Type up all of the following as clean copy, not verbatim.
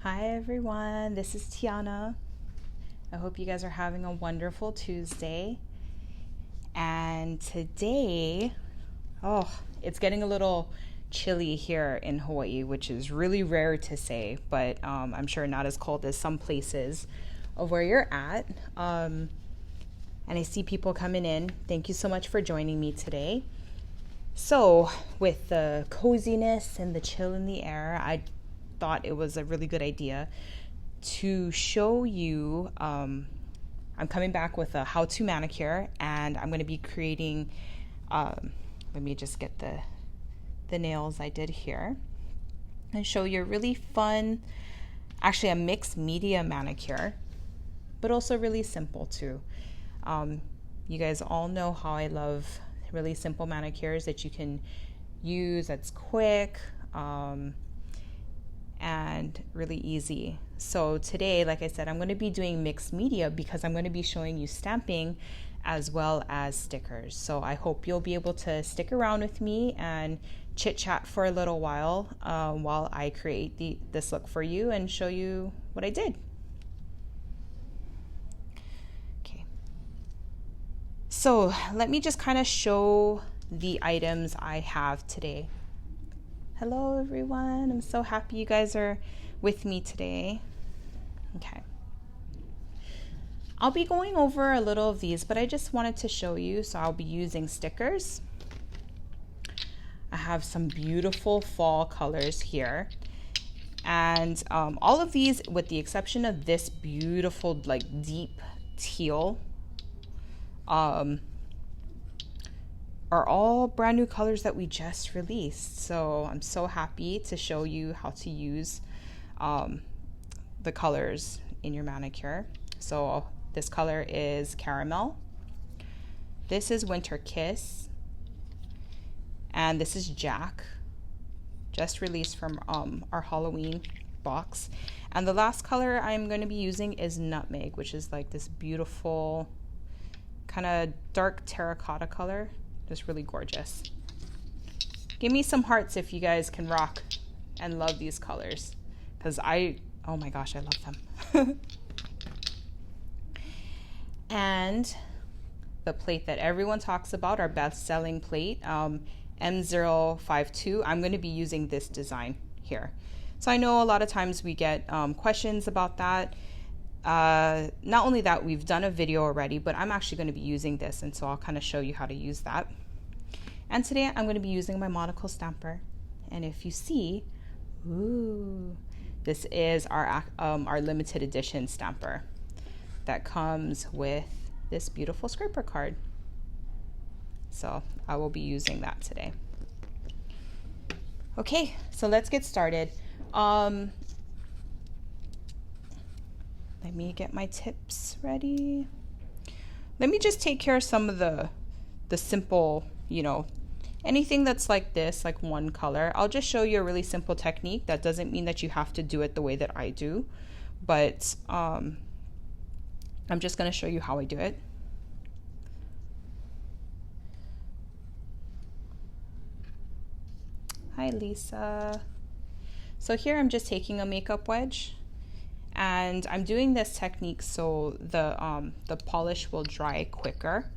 Hi everyone, this is Tiana. I hope you guys are having a wonderful Tuesday. And today, it's getting a little chilly here in Hawaii, which is really rare to say, but I'm sure not as cold as some places of where you're at. And I see people coming in. Thank you so much for joining me today. So, with the coziness and the chill in the air, I thought it was a really good idea to show you. I'm coming back with a how-to manicure, and I'm going to be creating. Let me just get the nails I did here, and show you a really fun, actually a mixed media manicure, but also really simple too. You guys all know how I love really simple manicures that you can use, that's quick and really easy. So today, like I said, I'm going to be doing mixed media because I'm going to be showing you stamping as well as stickers. So I hope you'll be able to stick around with me and chit chat for a little while I create this look for you and show you what I did. So let me just kind of show the items I have today. Hello everyone, I'm so happy you guys are with me today. Okay. I'll be going over a little of these, but I just wanted to show you, so I'll be using stickers. I have some beautiful fall colors here. And all of these, with the exception of this beautiful like deep teal, are all brand new colors that we just released. So I'm so happy to show you how to use the colors in your manicure. So this color is Caramel. This is Winter Kiss. And this is Jack, just released from our Halloween box. And the last color I'm going to be using is Nutmeg, which is like this beautiful kind of dark terracotta color. Just really gorgeous. Give me some hearts if you guys can rock and love these colors, because oh my gosh, I love them. And the plate that everyone talks about, our best-selling plate, M052, I'm going to be using this design here. So I know a lot of times we get questions about that. Not only that, we've done a video already, but I'm actually going to be using this, and so I'll kind of show you how to use that. And today I'm going to be using my monocle stamper, and if you see, ooh, this is our limited edition stamper that comes with this beautiful scraper card. So I will be using that today. Okay, so let's get started. Let me get my tips ready. Let me just take care of some of the simple, anything that's like this, like one color. I'll just show you a really simple technique. That doesn't mean that you have to do it the way that I do, but I'm just going to show you how I do it. Hi, Lisa. So here I'm just taking a makeup wedge, and I'm doing this technique so the polish will dry quicker.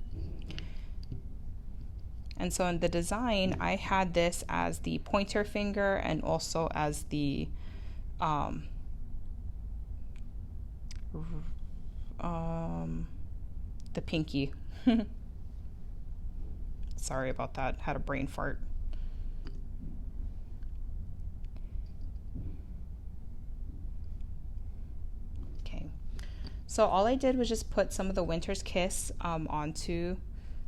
And so in the design, I had this as the pointer finger and also as the pinky. Sorry about that, had a brain fart. So all I did was just put some of the Winter's Kiss onto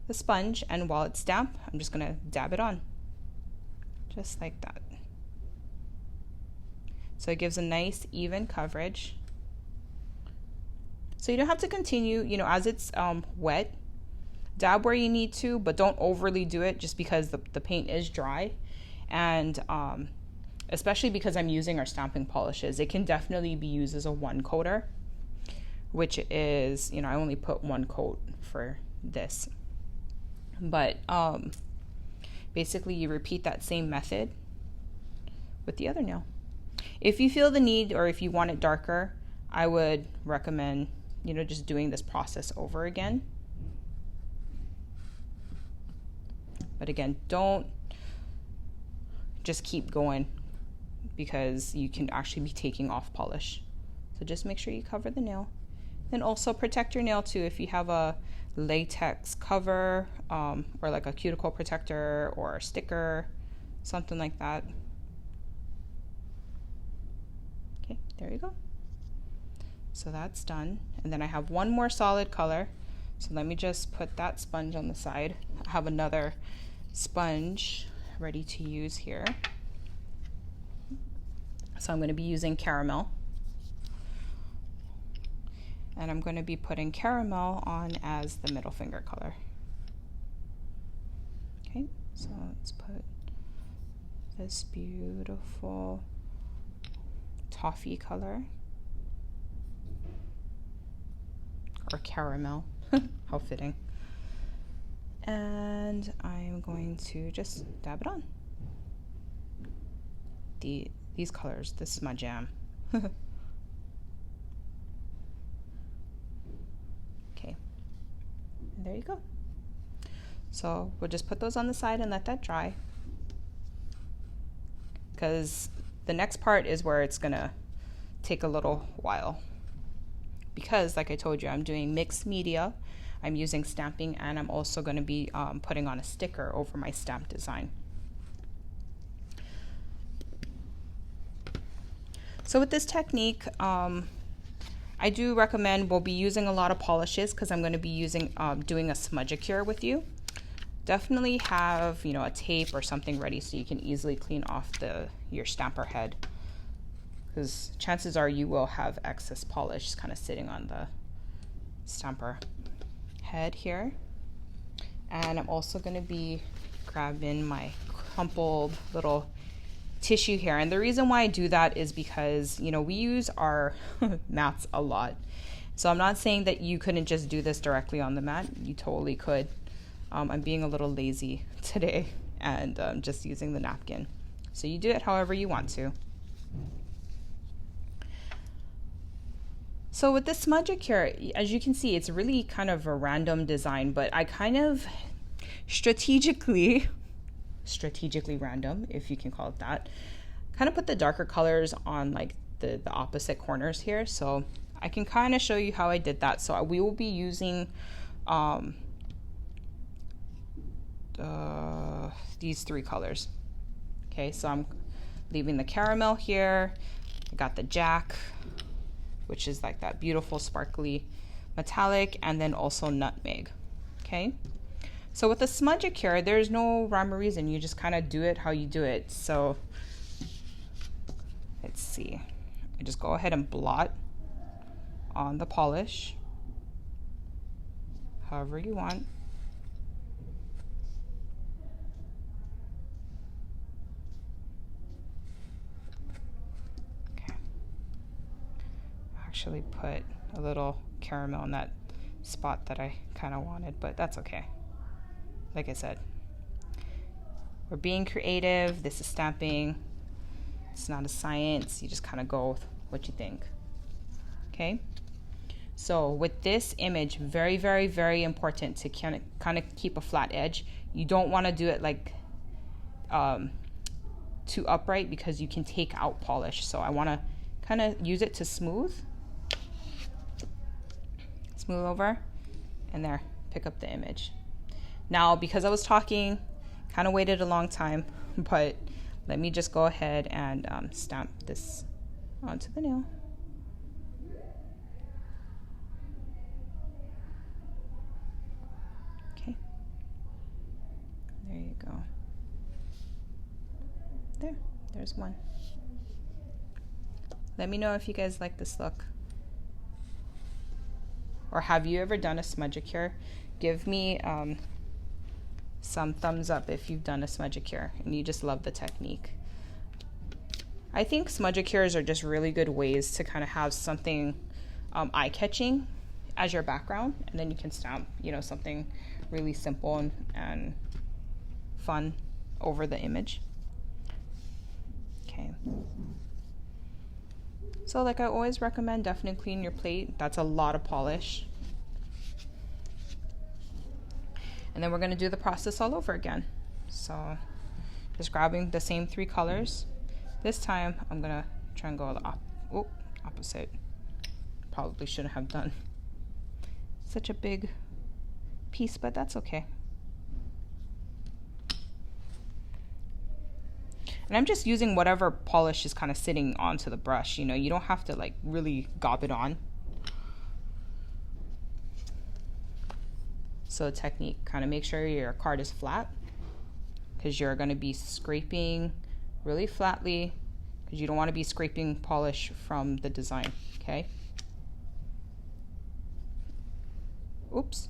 the sponge, and while it's damp, I'm just gonna dab it on, just like that. So it gives a nice even coverage. So you don't have to continue, as it's wet, dab where you need to, but don't overly do it just because the paint is dry. And especially because I'm using our stamping polishes, it can definitely be used as a one coater, which is, I only put one coat for this. But basically you repeat that same method with the other nail. If you feel the need or if you want it darker, I would recommend, you know, just doing this process over again. But again, don't just keep going because you can actually be taking off polish. So just make sure you cover the nail. Then also protect your nail too. If you have a latex cover or like a cuticle protector or a sticker, something like that. Okay, there you go. So that's done. And then I have one more solid color. So let me just put that sponge on the side. I have another sponge ready to use here. So I'm going to be using caramel. And I'm going to be putting caramel on as the middle finger color. Okay, so let's put this beautiful toffee color. Or caramel, how fitting. And I'm going to just dab it on. These colors, this is my jam. Okay, and there you go. So we'll just put those on the side and let that dry, because the next part is where it's gonna take a little while, because like I told you, I'm doing mixed media. I'm using stamping, and I'm also going to be putting on a sticker over my stamp design. So with this technique, I do recommend, we'll be using a lot of polishes because I'm going to be using doing a smudge-a-cure with you. Definitely have, you know, a tape or something ready so you can easily clean off your stamper head, because chances are you will have excess polish kind of sitting on the stamper head here. And I'm also going to be grabbing my crumpled little tissue here, and the reason why I do that is because, you know, we use our mats a lot. So I'm not saying that you couldn't just do this directly on the mat. You totally could. I'm being a little lazy today and just using the napkin. So you do it however you want to. So with the smudge-a-cure, as you can see, it's really kind of a random design, but I kind of strategically random, if you can call it that, kind of put the darker colors on like the opposite corners here. So I can kind of show you how I did that. So we will be using these three colors. Okay, so I'm leaving the caramel here. I got the jack, which is like that beautiful sparkly metallic, and then also nutmeg. Okay, so with the smudge-a-cure, there's no rhyme or reason. You just kind of do it how you do it. So let's see, I just go ahead and blot on the polish however you want. Actually put a little caramel in that spot that I kind of wanted, but that's okay. Like I said, we're being creative. This is stamping. It's not a science. You just kind of go with what you think. Okay, so with this image, very, very, very important to kind of keep a flat edge. You don't want to do it like too upright, because you can take out polish. So I want to kind of use it to smooth over, and there, pick up the image. Now, because I was talking, kind of waited a long time, but let me just go ahead and stamp this onto the nail. Okay, there you go. There's one. Let me know if you guys like this look. Or have you ever done a smudge-a-cure? Give me some thumbs up if you've done a smudge-a-cure and you just love the technique. I think smudge-a-cures are just really good ways to kind of have something eye-catching as your background, and then you can stamp, you know, something really simple and fun over the image. Okay. So like I always recommend, definitely clean your plate. That's a lot of polish. And then we're going to do the process all over again. So just grabbing the same 3 colors. This time I'm going to try and go the opposite. Probably shouldn't have done such a big piece, but that's okay. And I'm just using whatever polish is kind of sitting onto the brush. You know, you don't have to like really gob it on. So technique, kind of make sure your card is flat, because you're going to be scraping really flatly, because you don't want to be scraping polish from the design, okay? Oops.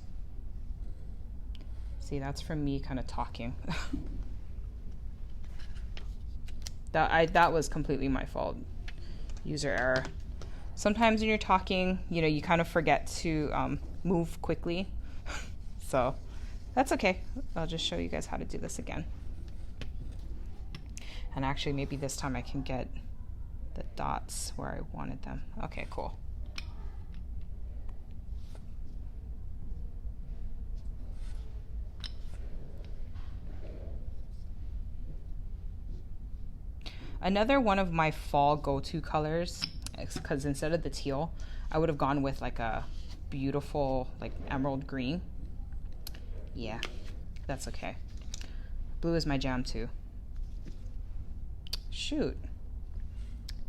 See, that's from me kind of talking. That was completely my fault. User error. Sometimes when you're talking, you know, you kind of forget to move quickly. So that's okay. I'll just show you guys how to do this again. And actually, maybe this time I can get the dots where I wanted them. Okay, cool. Another one of my fall go-to colors, because instead of the teal, I would have gone with like a beautiful like emerald green. Yeah, that's okay. Blue is my jam too. Shoot.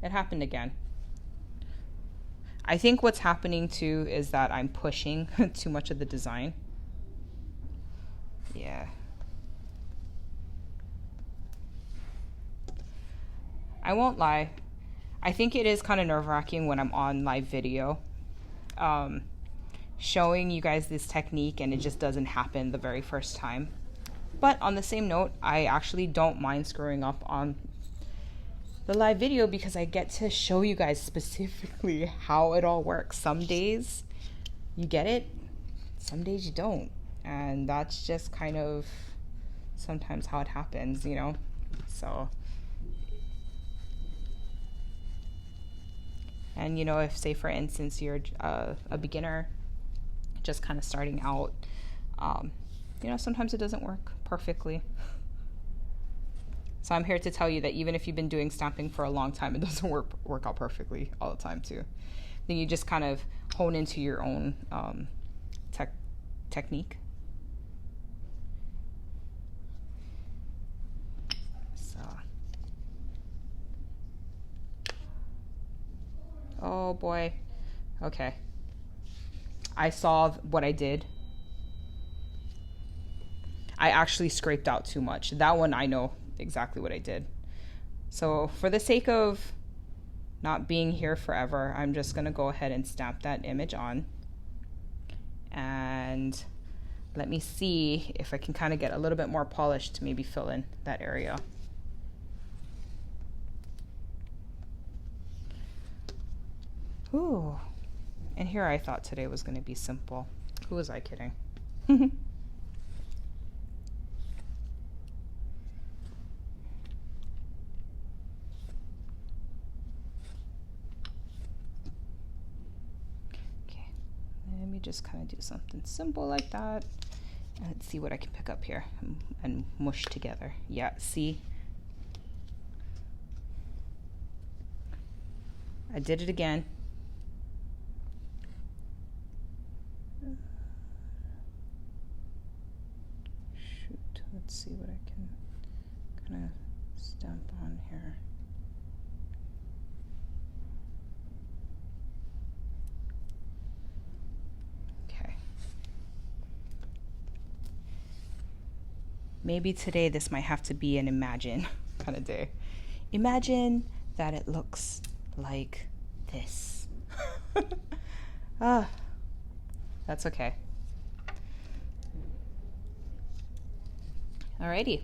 It happened again. I think what's happening too is that I'm pushing too much of the design. Yeah. I won't lie. I think it is kind of nerve-wracking when I'm on live video, showing you guys this technique, and it just doesn't happen the very first time. But on the same note, I actually don't mind screwing up on the live video, because I get to show you guys specifically how it all works. Some days you get it, some days you don't. And that's just kind of sometimes how it happens, you know? So... And, you know, if, say, for instance, you're a beginner, just kind of starting out, you know, sometimes it doesn't work perfectly. So I'm here to tell you that even if you've been doing stamping for a long time, it doesn't work out perfectly all the time, too. Then you just kind of hone into your own technique. Oh boy. Okay. I saw what I did. I actually scraped out too much. That one I know exactly what I did. So for the sake of not being here forever, I'm just going to go ahead and stamp that image on. And let me see if I can kind of get a little bit more polish to maybe fill in that area. Ooh, and here I thought today was going to be simple. Who was I kidding? Okay, let me just kind of do something simple like that. And let's see what I can pick up here and mush together. Yeah, see? I did it again. Let's see what I can kind of stamp on here. Okay. Maybe today this might have to be an imagine kind of day. Imagine that it looks like this. That's okay. Alrighty,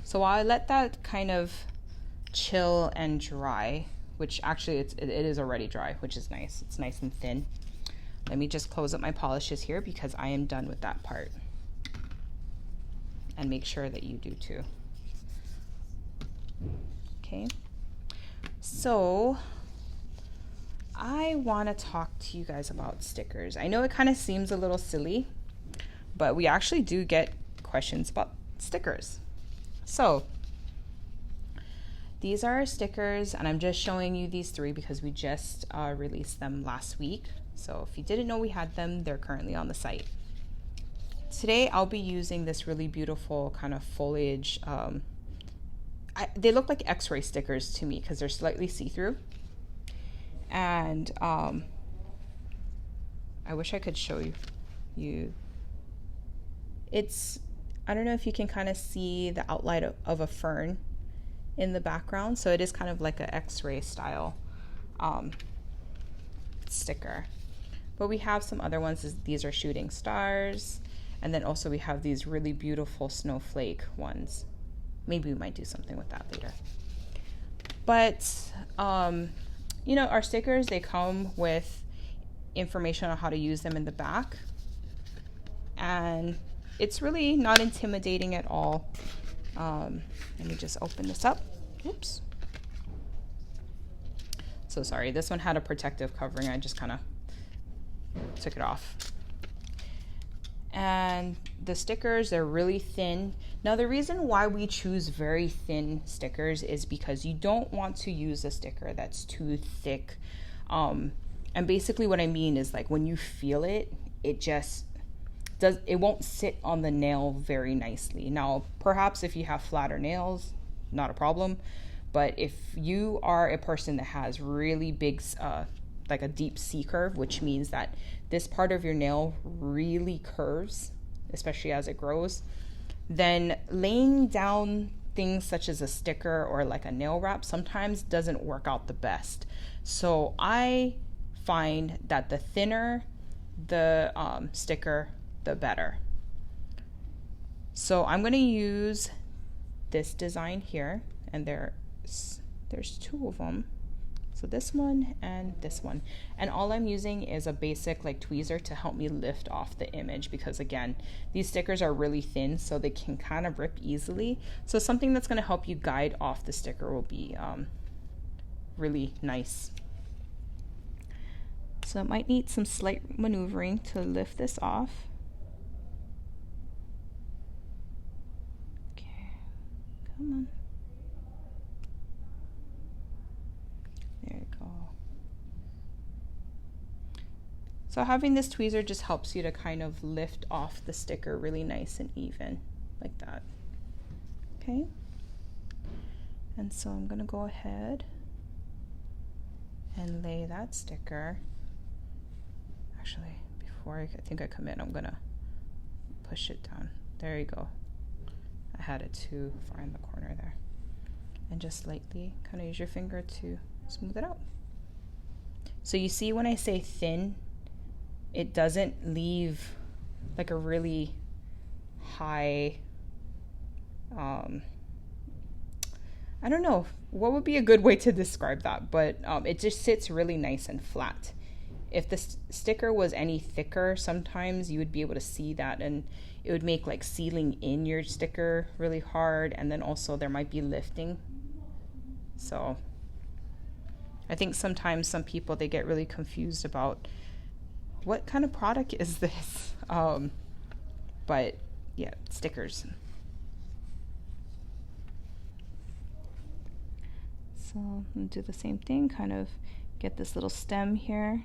so while I let that kind of chill and dry, which actually it is already dry, which is nice. It's nice and thin. Let me just close up my polishes here, because I am done with that part. And make sure that you do too. Okay, so I want to talk to you guys about stickers. I know it kind of seems a little silly, but we actually do get questions about stickers. So these are our stickers, and I'm just showing you these 3 because we just released them last week. So if you didn't know we had them, they're currently on the site. Today I'll be using this really beautiful kind of foliage. They look like x-ray stickers to me because they're slightly see-through. And I wish I could show you. I don't know if you can kind of see the outline of a fern in the background. So it is kind of like an x-ray style sticker. But we have some other ones. These are shooting stars. And then also we have these really beautiful snowflake ones. Maybe we might do something with that later. But, you know, our stickers, they come with information on how to use them in the back. And it's really not intimidating at all. Let me just open this up. Oops. So sorry, this one had a protective covering. I just kind of took it off. And the stickers, they're really thin. Now, the reason why we choose very thin stickers is because you don't want to use a sticker that's too thick. And basically what I mean is, like, when you feel it, it won't sit on the nail very nicely. Now, perhaps if you have flatter nails, not a problem. But if you are a person that has really big, like a deep C curve, which means that this part of your nail really curves, especially as it grows, then laying down things such as a sticker or like a nail wrap sometimes doesn't work out the best. So I find that the thinner the sticker, the better. So I'm going to use this design here, and there's 2 of them. So this one and this one. And all I'm using is a basic like tweezer to help me lift off the image, because again, these stickers are really thin, so they can kind of rip easily. So something that's going to help you guide off the sticker will be really nice. So it might need some slight maneuvering to lift this off. Okay, come on. There you go. So having this tweezer just helps you to kind of lift off the sticker really nice and even, like that. Okay. And so I'm going to go ahead and lay that sticker. Actually, before I think I commit, I'm going to push it down. There you go. I had it too far in the corner there. And just lightly kind of use your finger to smooth it out. So you see, when I say thin, it doesn't leave like a really high, I don't know what would be a good way to describe that, but it just sits really nice and flat. If the sticker was any thicker, sometimes you would be able to see that, and it would make like sealing in your sticker really hard, and then also there might be lifting. So I think sometimes some people, they get really confused about what kind of product is this. But yeah, stickers. So I'm gonna do the same thing, kind of get this little stem here.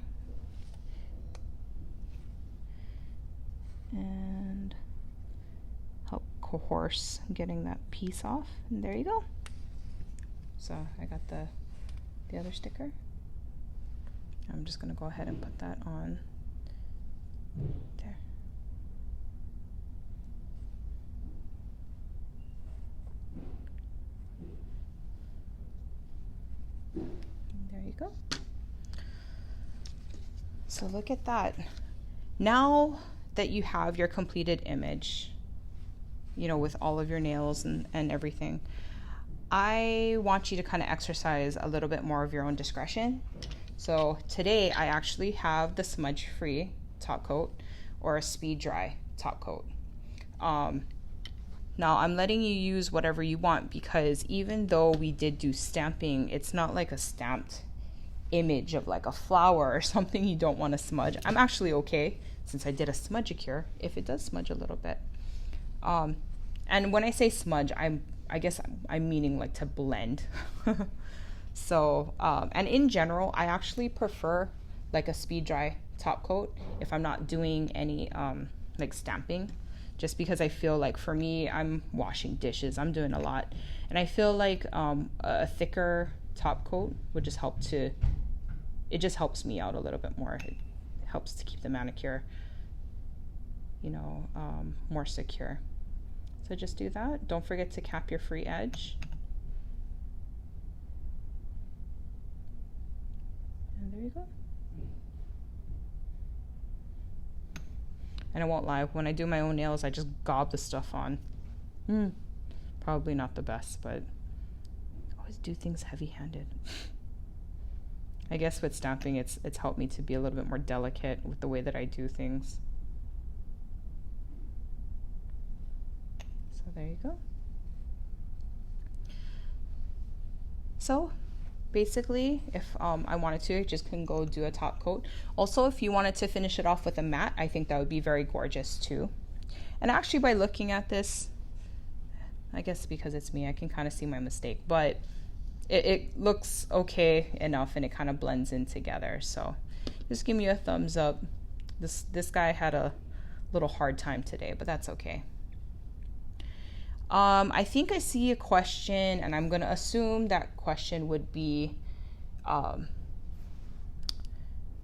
And help coerce getting that piece off. And there you go. So I got the other sticker. I'm just going to go ahead and put that on there. There you go. So look at that. Now that you have your completed image, you know, with all of your nails and everything, I want you to kind of exercise a little bit more of your own discretion. So today I actually have the smudge free top coat or a speed dry top coat. Now I'm letting you use whatever you want, because even though we did do stamping, it's not like a stamped image of like a flower or something you don't want to smudge. I'm actually okay since I did a Manicure if it does smudge a little bit. And when I say smudge, I guess I'm meaning like to blend. So, and in general, I actually prefer like a speed dry top coat if I'm not doing any like stamping, just because I feel like for me, I'm washing dishes, I'm doing a lot, and I feel like a thicker top coat would just it just helps me out a little bit more. It helps to keep the manicure, more secure. So just do that. Don't forget to cap your free edge. And there you go. And I won't lie, when I do my own nails, I just gob the stuff on. Probably not the best, but I always do things heavy-handed. I guess with stamping, it's helped me to be a little bit more delicate with the way that I do things. So there you go. So basically, if I wanted to, I just can go do a top coat. Also, if you wanted to finish it off with a matte, I think that would be very gorgeous too. And actually, by looking at this, I guess because it's me, I can kind of see my mistake, but it looks okay enough and it kind of blends in together. So just give me a thumbs up. This guy had a little hard time today, but that's okay. I think I see a question, and I'm going to assume that question would be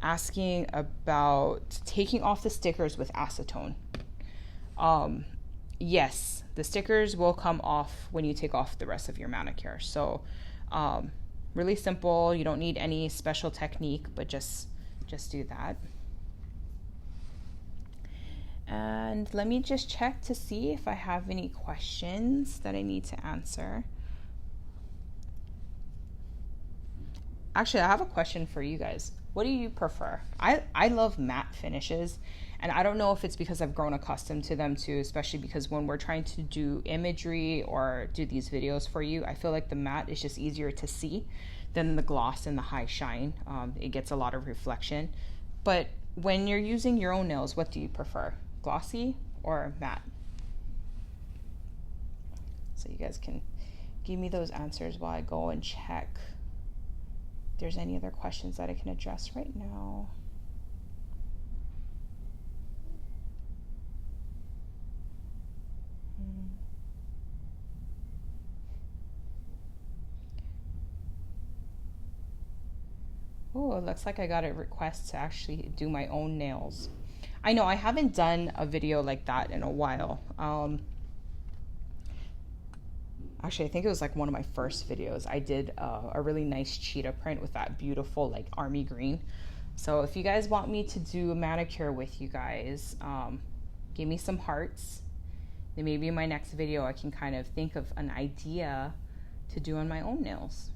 asking about taking off the stickers with acetone. Yes, the stickers will come off when you take off the rest of your manicure. So really simple. You don't need any special technique, but just do that. And let me just check to see if I have any questions that I need to answer. Actually, I have a question for you guys. What do you prefer? I love matte finishes, and I don't know if it's because I've grown accustomed to them too, especially because when we're trying to do imagery or do these videos for you, I feel like the matte is just easier to see than the gloss and the high shine. It gets a lot of reflection. But when you're using your own nails, what do you prefer? Glossy or matte? So you guys can give me those answers while I go and check if there's any other questions that I can address right now. Oh, it looks like I got a request to actually do my own nails. I know I haven't done a video like that in a while. Actually, I think it was like one of my first videos. I did a really nice cheetah print with that beautiful like army green. So if you guys want me to do a manicure with you guys, give me some hearts. Then maybe in my next video I can kind of think of an idea to do on my own nails.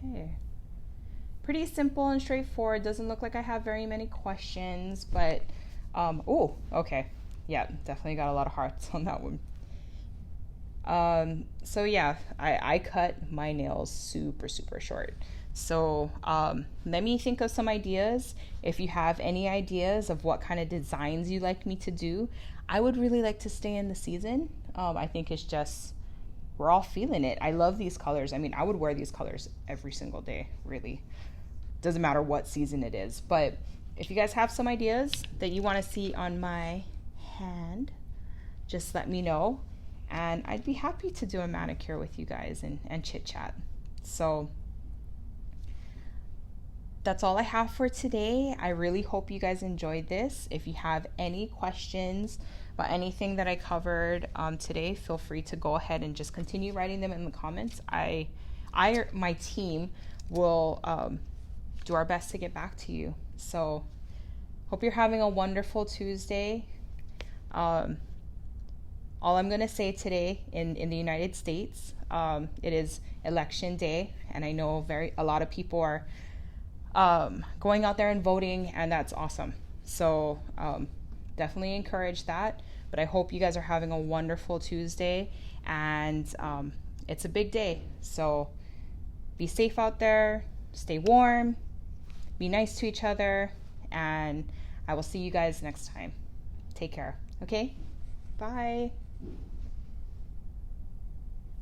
Okay. Pretty simple and straightforward. Doesn't look like I have very many questions, but oh, okay. Yeah, definitely got a lot of hearts on that one. So yeah, I cut my nails super short. So let me think of some ideas. If you have any ideas of what kind of designs you'd like me to do, I would really like to stay in the season. I think it's just, we're all feeling it. I love these colors. I mean, I would wear these colors every single day, really. Doesn't matter what season it is. But if you guys have some ideas that you want to see on my hand, just let me know. And I'd be happy to do a manicure with you guys and chit chat. So that's all I have for today. I really hope you guys enjoyed this. If you have any questions about anything that I covered today, feel free to go ahead and just continue writing them in the comments. My team will do our best to get back to you. So hope you're having a wonderful Tuesday. All I'm going to say today in the United States, it is election day, and I know a lot of people are going out there and voting, and that's awesome. So definitely encourage that. But But I hope you guys are having a wonderful Tuesday, and it's a big day. So be safe out there, stay warm, be nice to each other, and I will see you guys next time. Take care, okay? Bye.